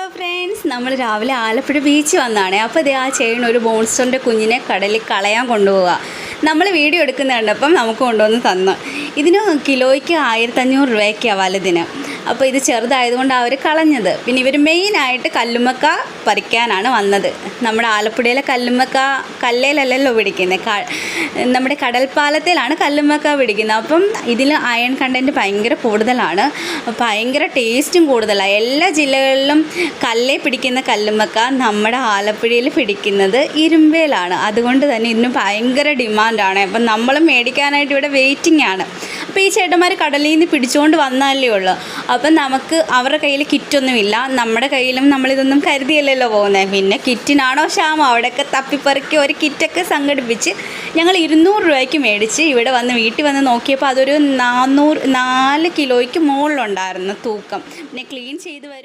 Hello friends, നമ്മൾ രാവിലെ Alappuzha beach വന്നതാണ്. അപ്പോൾ ഇത് ആ ചെയ്യുന്ന ഒരു മോൺസ്റ്ററിൻ്റെ കുഞ്ഞിനെ കടലിൽ കളയാൻ കൊണ്ടുപോവുക. നമ്മൾ വീഡിയോ എടുക്കുന്ന കണ്ടപ്പം നമുക്ക് കൊണ്ടുവന്ന് തന്നു. ഇതിന് കിലോയ്ക്ക് 1500 രൂപയ്ക്കാണ് വലുതിന്. അപ്പോൾ ഇത് ചെറുതായതുകൊണ്ട് അവർ കളഞ്ഞത്. പിന്നെ ഇവർ മെയിനായിട്ട് കല്ലുമ്മക്ക പറിക്കാനാണ് വന്നത്. നമ്മുടെ ആലപ്പുഴയിലെ കല്ലുമ്മക്ക കല്ലേലല്ലല്ലോ പിടിക്കുന്നത്, നമ്മുടെ കടൽപ്പാലത്തിലാണ് കല്ലുമ്മക്ക പിടിക്കുന്നത്. അപ്പം ഇതിൽ അയൺ കണ്ടൻറ്റ് ഭയങ്കര കൂടുതലാണ്, ഭയങ്കര ടേസ്റ്റും കൂടുതലാണ്. എല്ലാ ജില്ലകളിലും കല്ലേ പിടിക്കുന്ന കല്ലുമ്മക്ക നമ്മുടെ ആലപ്പുഴയിൽ പിടിക്കുന്നത് ഇരുമ്പേലാണ്. അതുകൊണ്ട് തന്നെ ഇതിന് ഭയങ്കര ഡിമാൻഡാണ്. അപ്പം നമ്മൾ മേടിക്കാനായിട്ട് ഇവിടെ വെയിറ്റിംഗ് ആണ്. അപ്പോൾ ഈ ചേട്ടന്മാർ കടലിൽ നിന്ന് പിടിച്ചുകൊണ്ട് വന്നാലേ ഉള്ളൂ. അപ്പം നമുക്ക് അവരുടെ കയ്യിൽ കിറ്റൊന്നുമില്ല, നമ്മുടെ കയ്യിലും നമ്മളിതൊന്നും കരുതിയല്ലല്ലോ പോകുന്നത്. പിന്നെ കിറ്റിനാണോ ക്ഷാമം, അവിടെയൊക്കെ തപ്പിപ്പറിക്കി ഒരു കിറ്റൊക്കെ സംഘടിപ്പിച്ച് ഞങ്ങൾ 200 രൂപയ്ക്ക് മേടിച്ച് ഇവിടെ വന്ന് വീട്ടിൽ വന്ന് നോക്കിയപ്പോൾ അതൊരു 4 കിലോയ്ക്ക് മുകളിലുണ്ടായിരുന്നു തൂക്കം. പിന്നെ ക്ലീൻ ചെയ്ത് വരും.